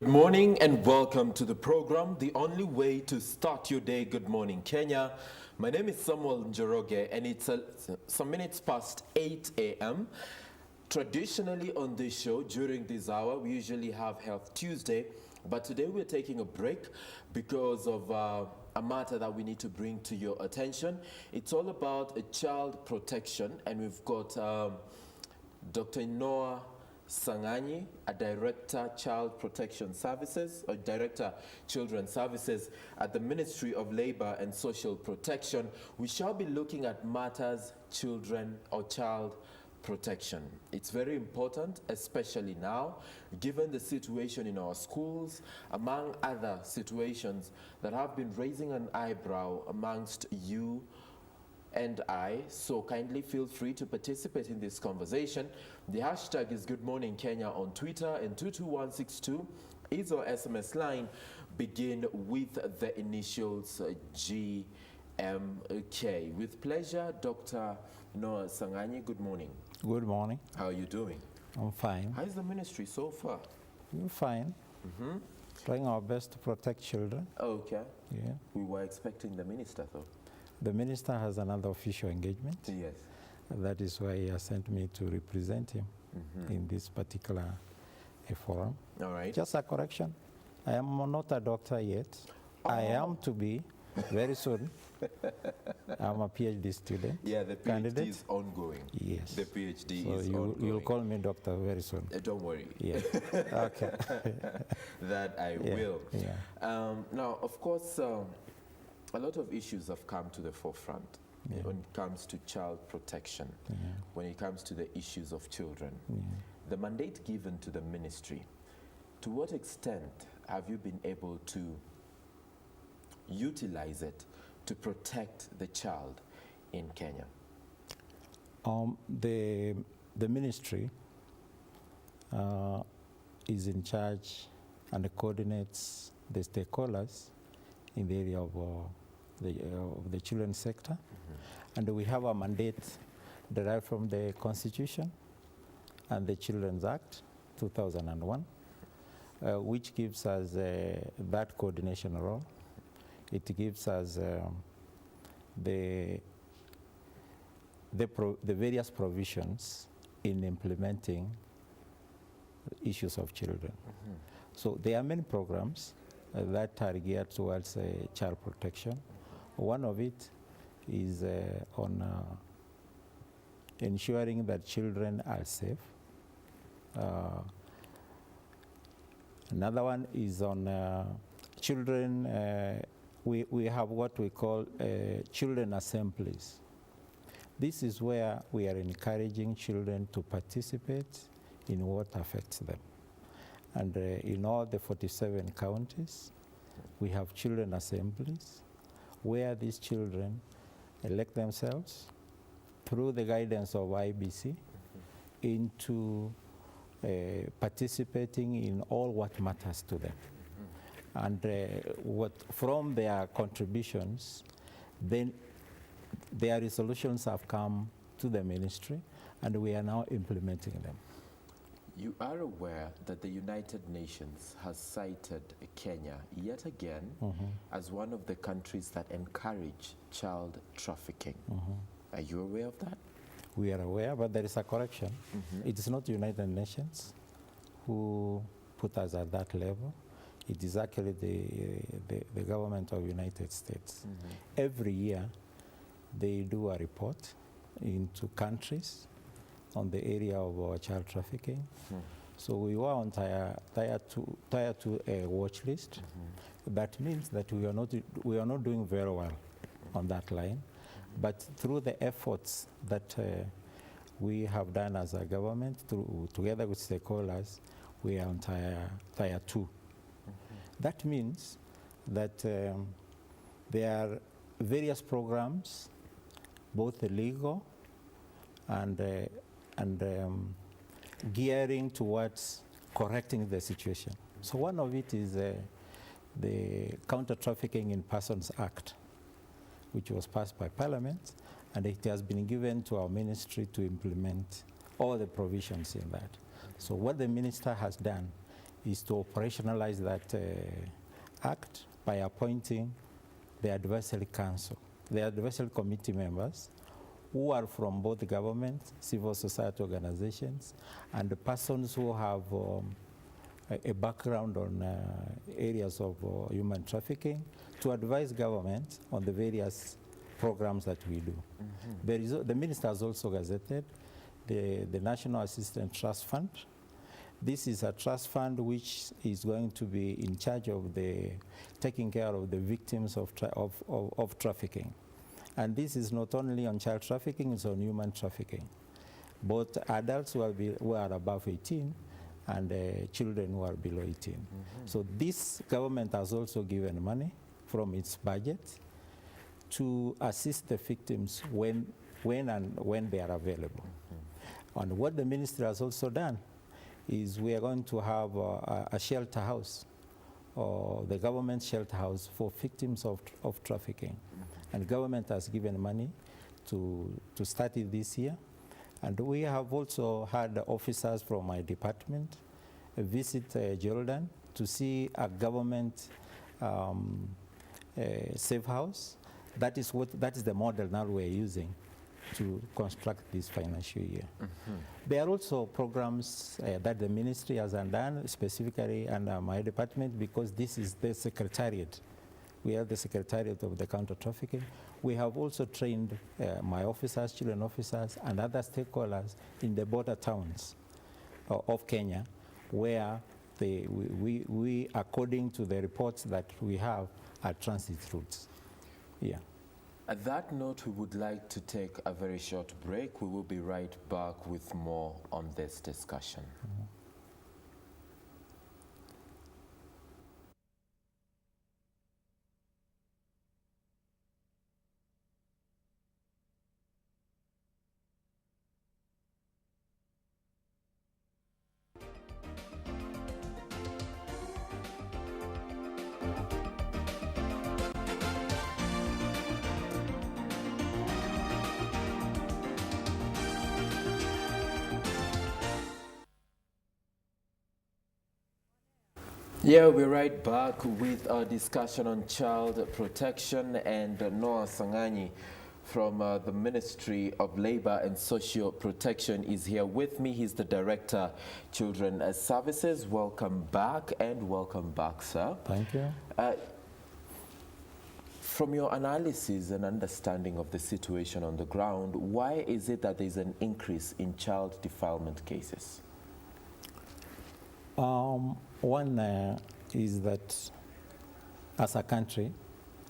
morning and welcome to the program, the only way to start your day. Good morning, Kenya. My name is Samuel Njoroge and it's some minutes past 8 a.m. Traditionally on this show, during this hour, we usually have Health Tuesday, but today we're taking a break because of a matter that we need to bring to your attention. It's all about child protection, and we've got Dr. Noah Sanganyi, a Director Child Protection Services, or Director Children Services at the Ministry of Labor and Social Protection. We shall be looking at matters children or child protection. It's very important, especially now, given the situation in our schools, among other situations that have been raising an eyebrow amongst you and I, so kindly feel free to participate in this conversation. The hashtag is Good Morning Kenya on Twitter, and 22162 is our SMS line. Begin with the initials GMK. With pleasure, Dr. Noah Sanganyi, good morning. Good morning. How are you doing? I'm fine. How is the ministry so far? We're fine. Trying our best to protect children. Okay. Yeah. We were expecting the minister, though. The minister has another official engagement. Yes. That is why he has sent me to represent him in this particular forum. All right. Just a correction. I am not a doctor yet. I am to be very soon. I'm a PhD student. Yeah, the PhD candidate. is ongoing. Yes. The PhD So is you, ongoing. you'll call me doctor very soon. Don't worry. Yeah. Okay. That I will. Yeah. Now, of course, a lot of issues have come to the forefront when it comes to child protection, when it comes to the issues of children. The mandate given to the ministry, to what extent have you been able to utilize it to protect the child in Kenya? The ministry is in charge and coordinates the stakeholders in the area of the children's sector. And we have a mandate derived from the Constitution and the Children's Act 2001, which gives us that coordination role. It gives us the various provisions in implementing issues of children. So there are many programs that are geared towards child protection. One of it is on ensuring that children are safe. Another one is on children. We have what we call children assemblies. This is where we are encouraging children to participate in what affects them. And in all the 47 counties, we have children assemblies where these children elect themselves through the guidance of IBC into participating in all what matters to them. And from their contributions, then their resolutions have come to the ministry, and we are now implementing them. You are aware that the United Nations has cited Kenya yet again as one of the countries that encourage child trafficking. Are you aware of that? We are aware, but there is a correction. It is not the United Nations who put us at that level. It is actually the government of the United States. Every year, they do a report into countries on the area of child trafficking. So we were on tier two watch list. That means that we are not doing very well on that line. But through the efforts that we have done as a government, together with stakeholders, we are on tier two. That means that there are various programs, both legal and gearing towards correcting the situation. So one of it is the Counter Trafficking in Persons Act, which was passed by Parliament, and it has been given to our ministry to implement all the provisions in that. So what the minister has done is to operationalize that act by appointing the advisory council, the advisory committee members who are from both government, civil society organizations, and the persons who have a background on areas of human trafficking to advise government on the various programs that we do. The minister has also gazetted the National Assistance Trust Fund. This is a trust fund which is going to be in charge of taking care of the victims of trafficking. And this is not only on child trafficking, it's on human trafficking. Both adults who are above 18 and children who are below 18. So this government has also given money from its budget to assist the victims when they are available. And what the ministry has also done is we are going to have a shelter house, or the government shelter house for victims of trafficking. And government has given money to start it this year. And we have also had officers from my department visit Jordan to see a government safe house. That is the model now we're using to construct this financial year. There are also programs that the ministry has done specifically under my department, because this is the secretariat. We are the secretariat of the counter trafficking. We have also trained my officers, children officers, and other stakeholders in the border towns of Kenya, where we, according to the reports that we have, are transit routes. Yeah. At that note, we would like to take a very short break. We will be right back with more on this discussion. Yeah, we're right back with our discussion on child protection, and Noah Sangani from the Ministry of Labor and Social Protection is here with me. He's the Director, Children Services. Welcome back, and welcome back, sir. Thank you. From your analysis and understanding of the situation on the ground, why is it that there's an increase in child defilement cases? One is that as a country,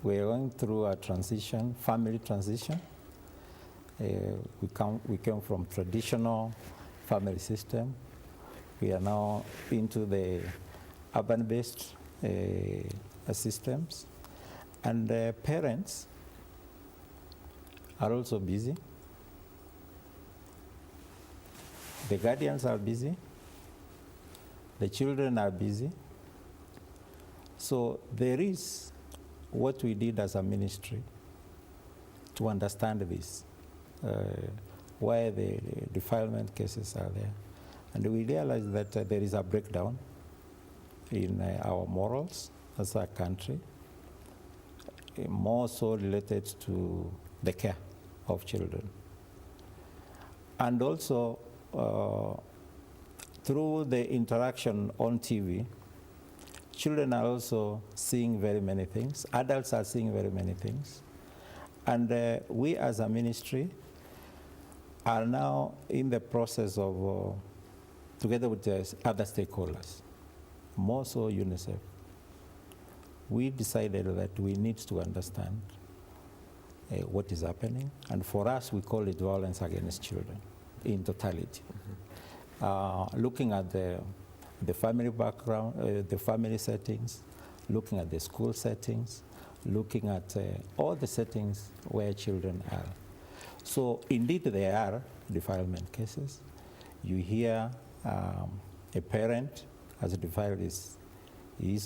we're going through a transition, family transition. We came from traditional family system. We are now into the urban-based systems. And parents are also busy. The guardians are busy. The children are busy. So there is what we did as a ministry to understand this, why the defilement cases are there. And we realized that there is a breakdown in our morals as a country, more so related to the care of children. And also, through the interaction on TV, children are also seeing very many things. Adults are seeing very many things. And we as a ministry are now in the process of, together with the other stakeholders, more so UNICEF, we decided that we need to understand what is happening. And for us, we call it violence against children in totality. Looking at the family background, the family settings, looking at the school settings, looking at all the settings where children are. So indeed there are defilement cases. You hear a parent has defiled his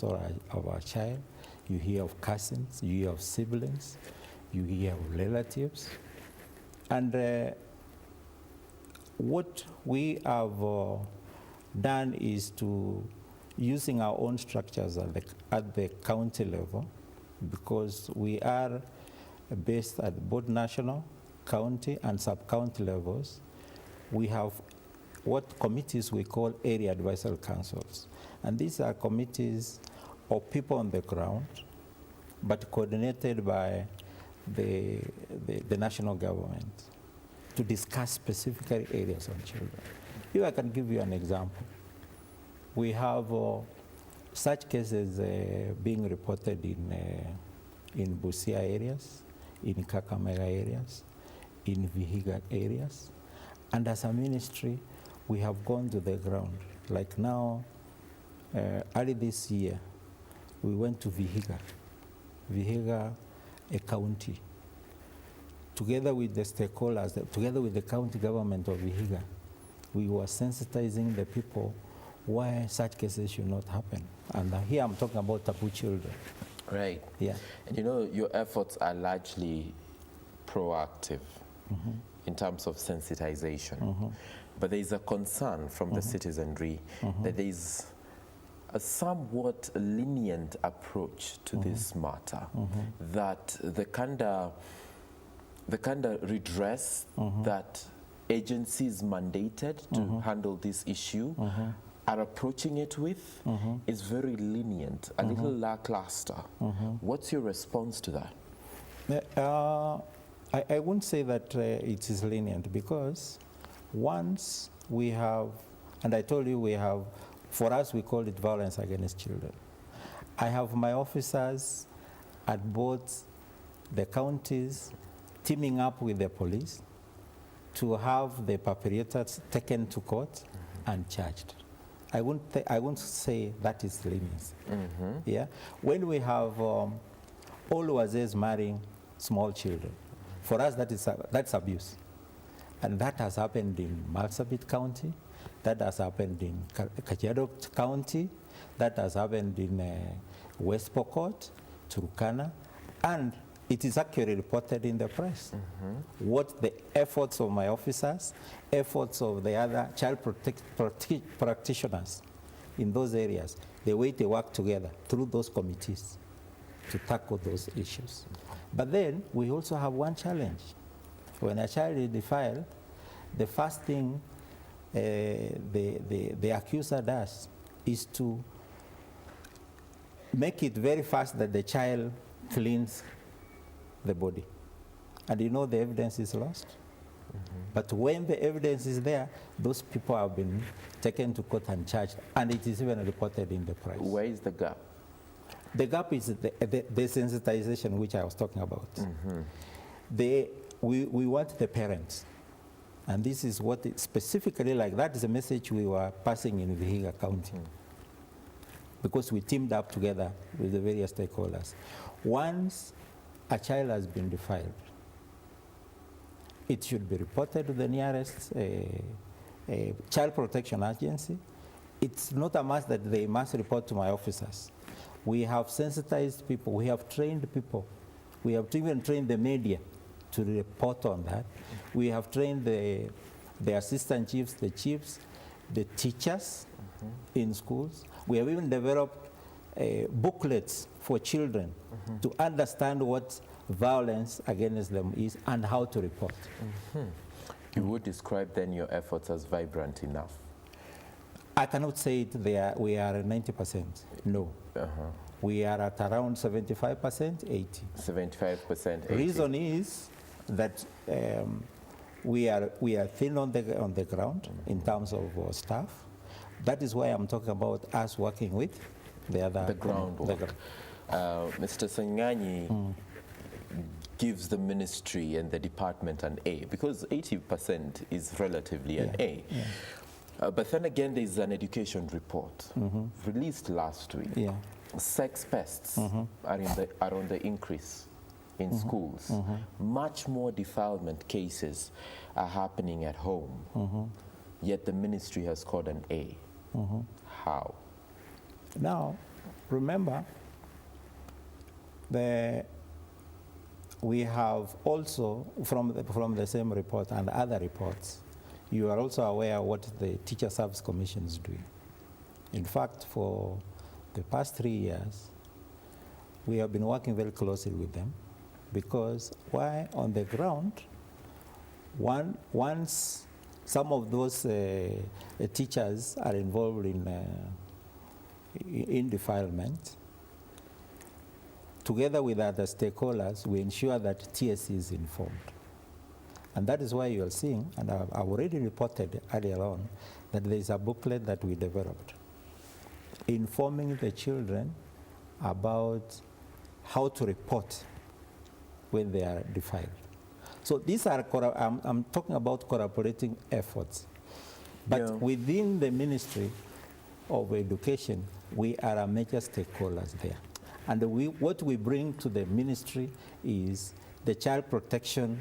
or her child. You hear of cousins, you hear of siblings, you hear of relatives. And what we have done is to using our own structures at the county level, because we are based at both national, county, and sub-county levels. We have what committees we call area advisory councils. And these are committees of people on the ground, but coordinated by the national government to discuss specific areas on children. If I can give you an example, we have such cases being reported in Busia areas, in Kakamega areas, in Vihiga areas, and as a ministry, we have gone to the ground. Like now, early this year, we went to Vihiga, a county, together with the stakeholders, together with the county government of Vihiga. We were sensitizing the people why such cases should not happen. And here I'm talking about taboo children. Right. Yeah. And your efforts are largely proactive in terms of sensitization. But there is a concern from the citizenry that there is a somewhat lenient approach to this matter, that the kind of redress that agencies mandated to handle this issue are approaching it with is very lenient, a little lackluster. What's your response to that? I wouldn't say that it is lenient, because once we have, and I told you we have, for us we call it violence against children. I have my officers at both the counties teaming up with the police to have the perpetrators taken to court and charged. I wouldn't say that is leniency. Yeah? When we have all wazes marrying small children, for us that's abuse. And that has happened in Marsabit County, that has happened in Kajiado County, that has happened in West Pokot, Turkana, and it is actually reported in the press. What the efforts of my officers, efforts of the other child practitioners in those areas, the way they work together through those committees to tackle those issues. But then we also have one challenge. When a child is defiled, the first thing the accuser does is to make it very fast that the child cleans the body. And the evidence is lost. But when the evidence is there, those people have been taken to court and charged, and it is even reported in the press. Where is the gap? The gap is the sensitization, which I was talking about. We want the parents, and this is what specifically, like that is a message we were passing in Vihiga County, because we teamed up together with the various stakeholders. Once a child has been defiled, it should be reported to the nearest child protection agency. It's not a must that they must report to my officers. We have sensitized people, we have trained people, we have even trained the media to report on that. We have trained the assistant chiefs, the chiefs, the teachers in schools. We have even developed booklets for children to understand what violence against them is and how to report. You would describe then your efforts as vibrant enough? I cannot say we are at 90%. No. We are at around 75%, 80. 75%, 80. Reason is that we are thin on the ground in terms of staff. That is why I'm talking about us working with the groundwork. Mr. Sanganyi gives the ministry and the department an A, because 80% is relatively an A. But then again, there is an education report released last week. Sex pests are on the increase in schools. Much more defilement cases are happening at home, yet the ministry has scored an A. How? Now, remember, we have also, from the same report and other reports, you are also aware what the Teacher Service Commission is doing. In fact, for the past 3 years, we have been working very closely with them because why on the ground, once some of those teachers are involved in defilement, together with other stakeholders, we ensure that TSC is informed. And that is why you are seeing, and I've already reported earlier on, that there is a booklet that we developed informing the children about how to report when they are defiled. So these are, I'm talking about cooperating efforts. But within the Ministry of Education, we are a major stakeholders there. And what we bring to the ministry is the child protection,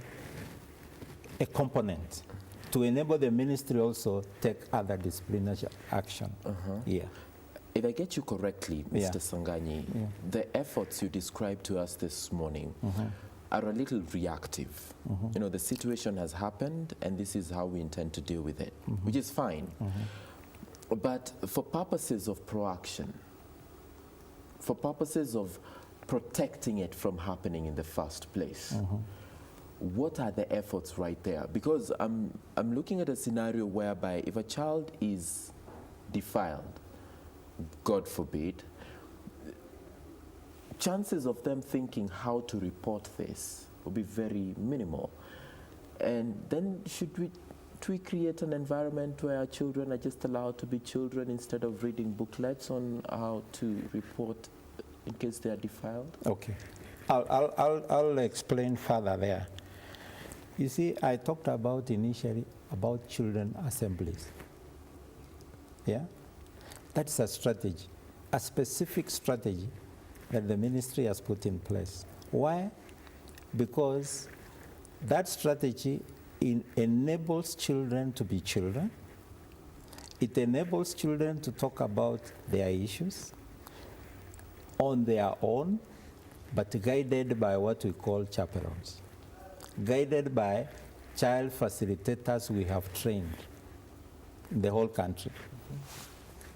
a component, to enable the ministry also take other disciplinary action. Yeah. If I get you correctly, Mr. Sanganyi, the efforts you described to us this morning are a little reactive. You know, the situation has happened and this is how we intend to deal with it, which is fine. But for purposes of proaction, for purposes of protecting it from happening in the first place, what are the efforts right there? Because I'm looking at a scenario whereby if a child is defiled, God forbid, chances of them thinking how to report this will be very minimal. And then should we create an environment where our children are just allowed to be children instead of reading booklets on how to report in case they are defiled? Okay. I'll explain further there. You see, I talked about initially about children assemblies. Yeah? That's a strategy, a specific strategy that the ministry has put in place. Why? Because that strategy enables children to be children. It enables children to talk about their issues on their own, but guided by what we call chaperones, guided by child facilitators we have trained in the whole country.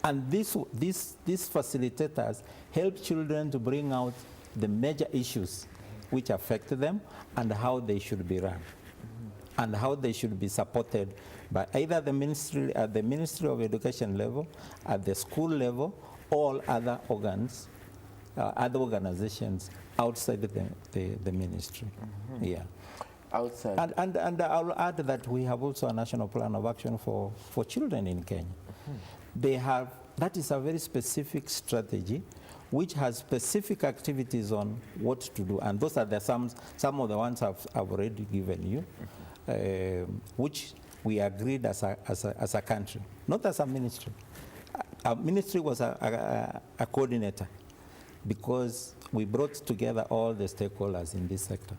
And these facilitators help children to bring out the major issues which affect them and how they should be run, and how they should be supported by either the ministry at the Ministry of Education level, at the school level, or other organs, other organizations outside the ministry. Yeah. Outside. And I'll add that we have also a national plan of action for children in Kenya. They have, that is a very specific strategy which has specific activities on what to do. And those are some of the ones I've already given you, which we agreed as a country, not as a ministry. Our ministry was a coordinator because we brought together all the stakeholders in this sector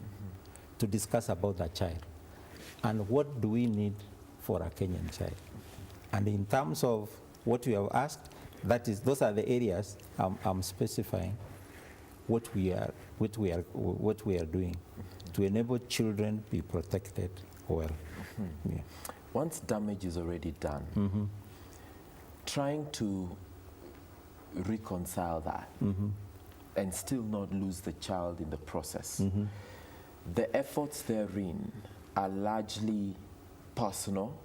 to discuss about the child and what do we need for a Kenyan child. And in terms of what we have asked, those are the areas I'm specifying what we are doing to enable children be protected well. Yeah. Once damage is already done, trying to reconcile that and still not lose the child in the process. The efforts therein are largely personal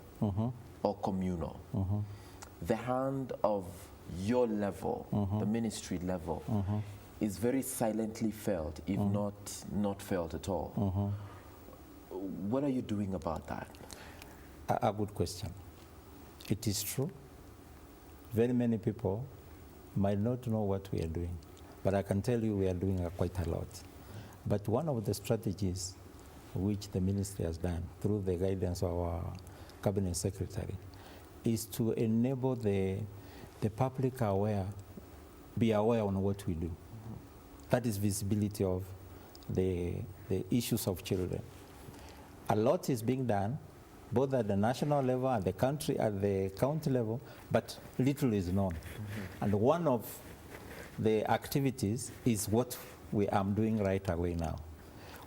or communal. The hand of your level, the ministry level, is very silently felt, if not felt at all. What are you doing about that? A good question. It is true. Very many people might not know what we are doing, but I can tell you we are doing quite a lot. But one of the strategies which the ministry has done through the guidance of our cabinet secretary is to enable the public be aware on what we do. That is visibility of the issues of children. A lot is being done, both at the national level, at the county level, but little is known. And one of the activities is what I'm doing right away now.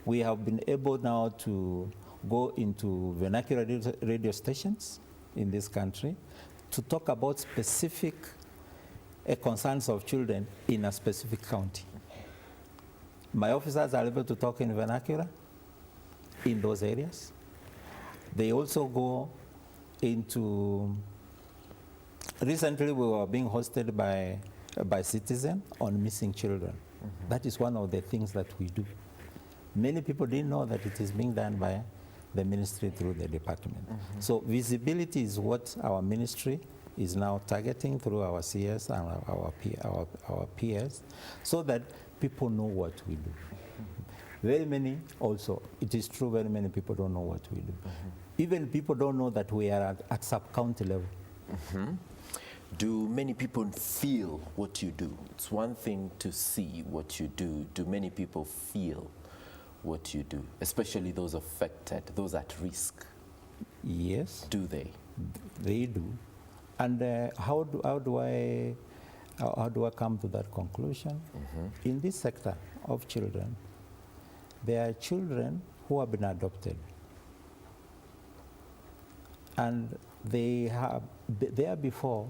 We have been able now to go into vernacular radio stations in this country to talk about specific concerns of children in a specific county. My officers are able to talk in vernacular in those areas. They also go into, recently we were being hosted by Citizen on missing children. That is one of the things that we do. Many people didn't know that it is being done by the ministry through the department. So visibility is what our ministry is now targeting through our CS and our peers, so that people know what we do. Very many also, it is true, very many people don't know what we do. Even people don't know that we are at sub-county level. Do many people feel what you do? It's one thing to see what you do. Do many people feel what you do, especially those affected, those at risk? Yes. Do they? They do. And how do I come to that conclusion? In this sector of children, there are children who have been adopted, and they have there before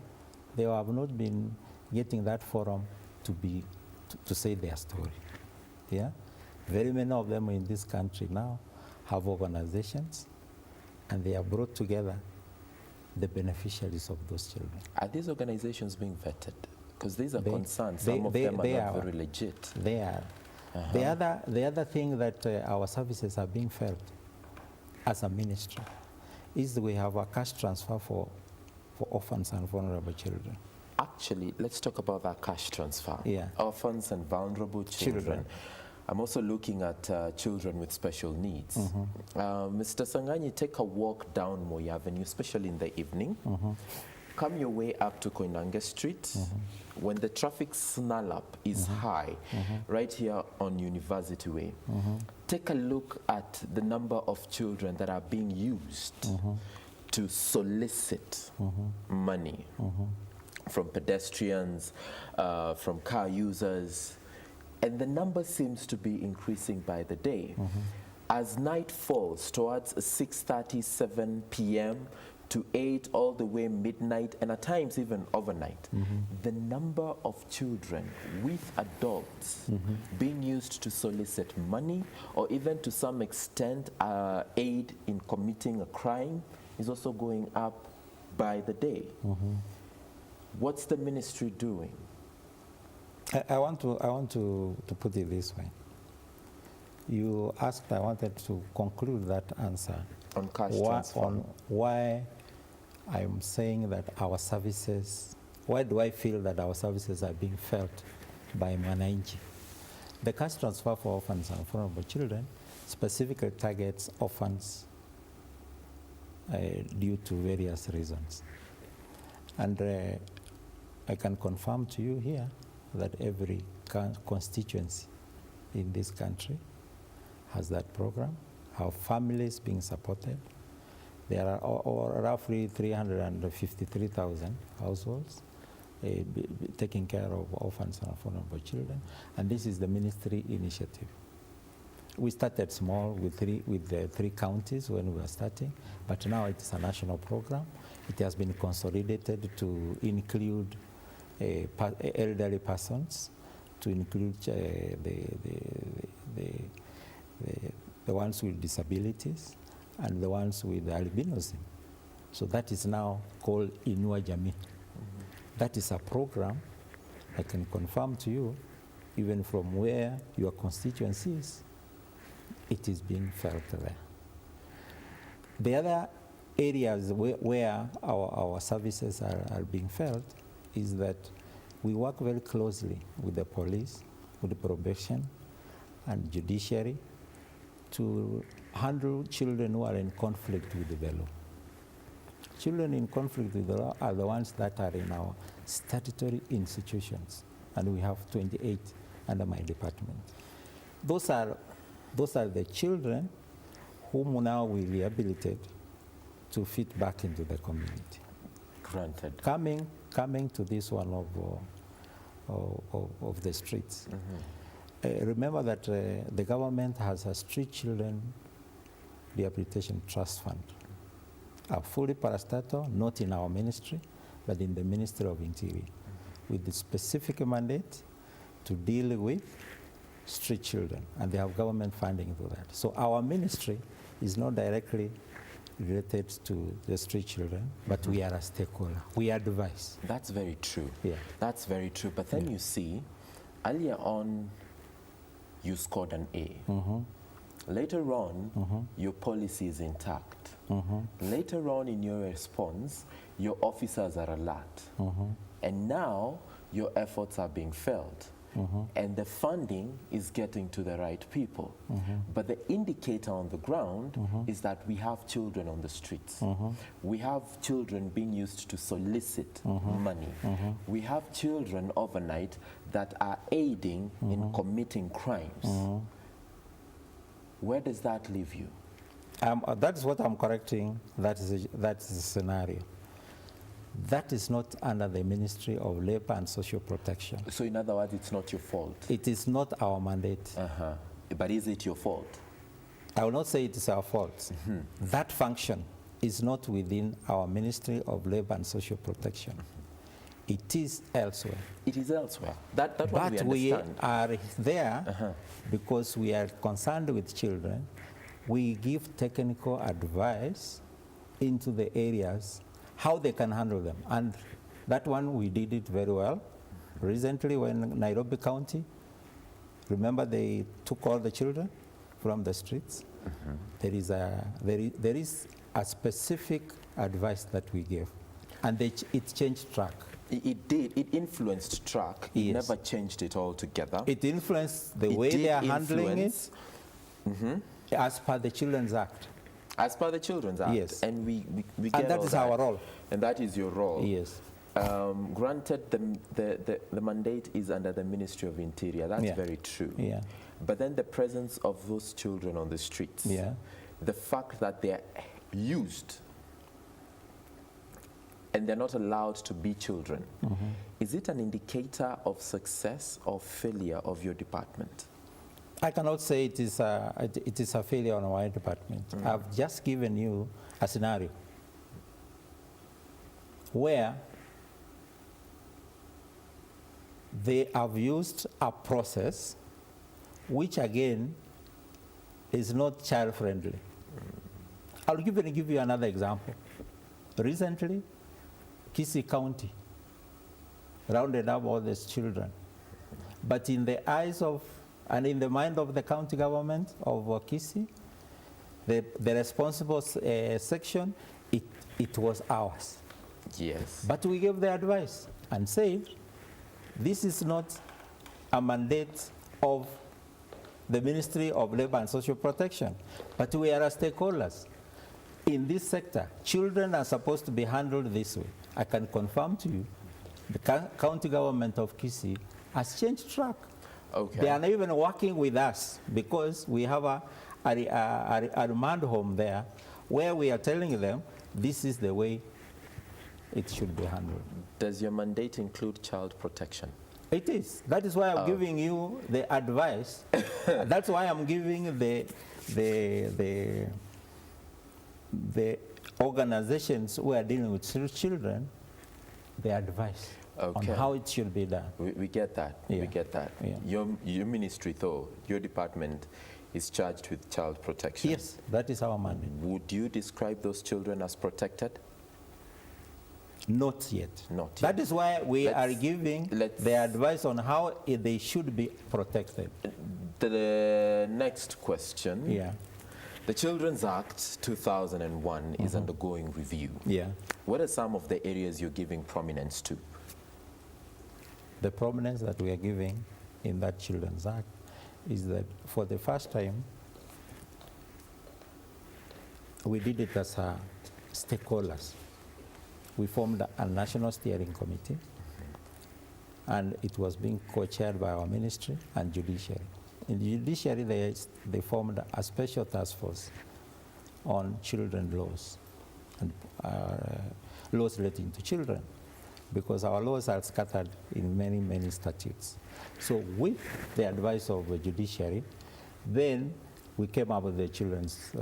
they have not been getting that forum to say their story. Yeah, very many of them in this country now have organizations, and they are brought together the beneficiaries of those children. Are these organizations being vetted? Because these are concerns. Some of them are not very legit. They are. The other thing that our services are being felt as a ministry is that we have a cash transfer for orphans and vulnerable children. Actually, let's talk about that cash transfer. Yeah. Orphans and vulnerable children. I'm also looking at children with special needs. Mr. Sanganyi, take a walk down Moi Avenue, especially in the evening. Come your way up to Koinange Street. When the traffic snarl-up is high, right here on University Way, take a look at the number of children that are being used to solicit money from pedestrians, from car users, and the number seems to be increasing by the day. As night falls towards 6:30, 7 p.m. to 8 all the way midnight, and at times even overnight, the number of children with adults being used to solicit money or even to some extent aid in committing a crime is also going up by the day. What's the ministry doing? I want to put it this way. You asked, I wanted to conclude that answer On cash transfer. on why I'm saying that our services, why do I feel that our services are being felt by Mwananchi? The cash transfer for orphans and vulnerable children specifically targets orphans due to various reasons. And I can confirm to you here that every constituency in this country has that program, how families being supported. There are roughly 353,000 households taking care of orphans and vulnerable children, and this is the ministry initiative. We started small with three counties when we were starting, but now it's a national program. It has been consolidated to include elderly persons, to include the ones with disabilities and the ones with albinism. So that is now called Inua Jamii. That is a program I can confirm to you, even from where your constituency is, it is being felt there. The other areas where our services are being felt is that we work very closely with the police, with the probation and judiciary to handle children who are in conflict with the law. Children in conflict with the law are the ones that are in our statutory institutions, and we have 28 under my department. Those are the children whom now we rehabilitate to fit back into the community. Granted. Coming to this one of the streets. Remember that the government has a street children rehabilitation trust fund, a fully parastatal, not in our ministry, but in the Ministry of Interior. with the specific mandate to deal with street children, and they have government funding for that. So our ministry is not directly related to the street children, but we are a stakeholder. We advise. That's very true. Yeah. That's very true. But then you see, earlier on, you scored an A. Later on, your policy is intact. Later on in your response, your officers are alert. And now, your efforts are being felt. And the funding is getting to the right people. But the indicator on the ground is that we have children on the streets. We have children being used to solicit money. We have children overnight that are aiding in committing crimes. Where does that leave you? That's what I'm correcting. That is the scenario. That is not under the Ministry of Labor and Social Protection. So in other words, it's not your fault? It is not our mandate. But is it your fault? I will not say it is our fault. That function is not within our Ministry of Labor and Social Protection. It is elsewhere. It is elsewhere. That's what we But understand. we are there because we are concerned with children. We give technical advice into the areas how they can handle them. And that one, we did it very well. Recently, when Nairobi County, remember they took all the children from the streets? There is a specific advice that we gave. And it changed track. It did. It influenced track. It never changed it altogether. It influenced the way they are handling it as per the Children's Act. As per the Children's Act. Yes. And we get And that all is our role. And that is your role. Yes. Granted, the mandate is under the Ministry of Interior. That's very true. Yeah. But then the presence of those children on the streets, the fact that they're used and they're not allowed to be children, is it an indicator of success or failure of your department? I cannot say it is a failure on our department. I've just given you a scenario where they have used a process which again is not child friendly. I'll give you another example. Recently, Kisii County rounded up all these children, but in the eyes of and in the mind of the county government of Kisii, the responsible section, it was ours. Yes. But we gave the advice and said, this is not a mandate of the Ministry of Labor and Social Protection, but we are as stakeholders. In this sector, children are supposed to be handled this way. I can confirm to you, the county government of Kisii has changed track. Okay. They are not even working with us because we have a remand home there where we are telling them this is the way it should be handled. Does your mandate include child protection? It is. That is why I'm giving you the advice. That's why I'm giving the organizations who are dealing with children the advice on how it should be done. We get that. Yeah. We get that. Yeah. Your ministry, though, your department is charged with child protection. Yes, that is our mandate. Would you describe those children as protected? Not yet. Not yet. That is why we are giving the advice on how they should be protected. The next question. Yeah. The Children's Act 2001 is undergoing review. Yeah. What are some of the areas you're giving prominence to? The prominence that we are giving in that Children's Act is that for the first time, we did it as stakeholders. We formed a national steering committee, and it was being co-chaired by our ministry and judiciary. In the judiciary, they formed a special task force on children laws and laws relating to children, because our laws are scattered in many, many statutes. So with the advice of the judiciary, then we came up with the Children's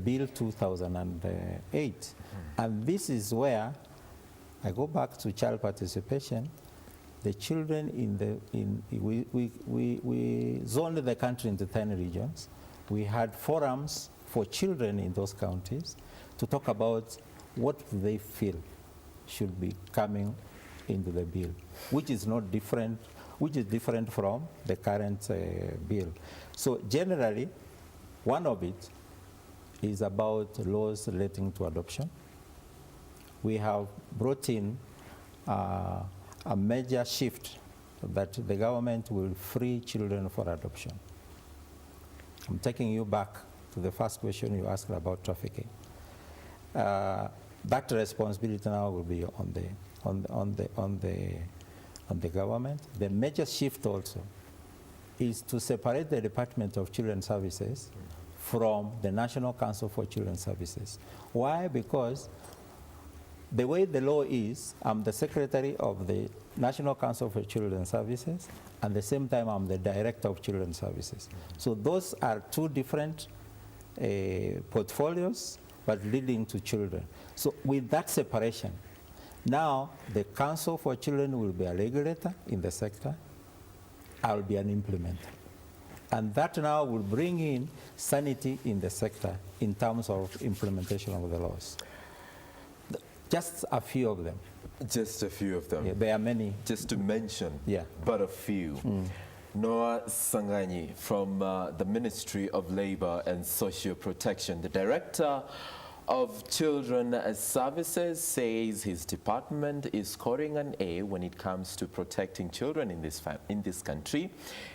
Bill 2008. And this is where I go back to child participation. the children we zoned the country into 10 regions. We had forums for children in those counties to talk about what they feel should be coming into the bill, which is different from the current bill. So generally, one of it is about laws relating to adoption. We have brought in a major shift that the government will free children for adoption. I'm taking you back to the first question you asked about trafficking. That responsibility now will be on the government. The major shift also is to separate the Department of Children's Services from the National Council for Children's Services. Why? Because the way the law is, I'm the secretary of the National Council for Children's Services, and at the same time I'm the director of Children's Services. So those are two different portfolios, but leading to children. So with that separation, now the Council for Children will be a regulator in the sector. I will be an implementer. And that now will bring in sanity in the sector in terms of implementation of the laws. Just a few of them. Just a few of them. Yeah, there are many. Just to mention, yeah, but a few. Noah Sanganyi from the Ministry of Labor and Social Protection, the Director of Children Services, says his department is scoring an A when it comes to protecting children in this country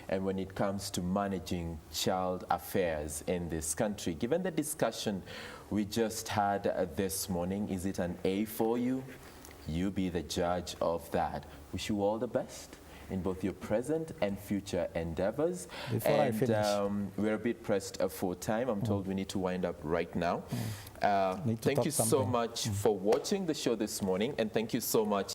and when it comes to managing child affairs in this country. Given the discussion we just had this morning, is it an A for you? You be the judge of that. Wish you all the best in both your present and future endeavors. Before I finish, we're a bit pressed for time. I'm told we need to wind up right now. Thank you so much for watching the show this morning, and thank you so much